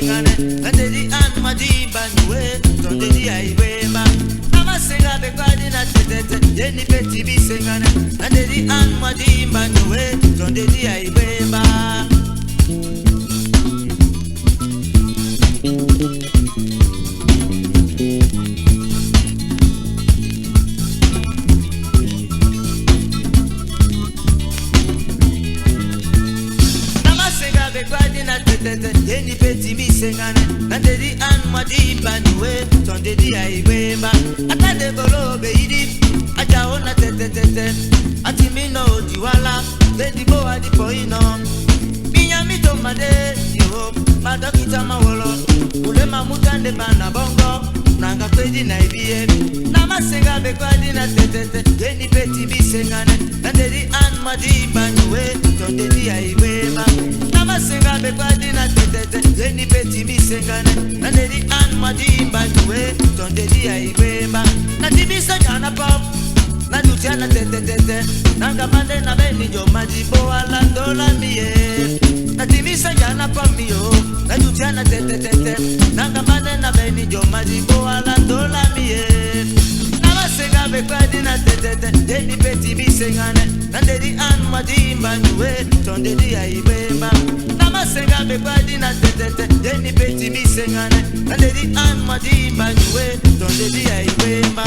bisengane Nandedi an madimba nuwe Tondedi aibema Namasenga bekwadi na tetete Yeni peti bisengane Nandedi an madimba nuwe Tondedi aibema Yeni peti bisengane Nandedi an madimba nuwe Tondedi aibema Atade bolo beidi Aja ona tete tete Ati mino diwala Dedi bo adipo ino Minya mito made Yo Madokita mawolo Ule mamutande bana bongo Nanga kwedi na ibie Namasenga bekwadi na tete Yeni peti bisengane Nandedi an madimba nuwe Tondedi aibema Namasenga bekwadi na tetete Yeni peti bisengane Nandedi an madimba nuwe Tondedi aibema Natibisa jana pop Nadutia tetete Nanga mande na beni jo majibo ala dola miye Natibisa jana pop miyo Nadutia tetete Nanga mande na beni jo majibo ala dola miye Namasenga bekwadi na tetete Yeni peti bisengane Nandedi an madimba nuwe Tondedi aibema Namasenga bekwadi na tetete Yeni peti bisengane Nandedi an madimba nuwe Tondedi aibema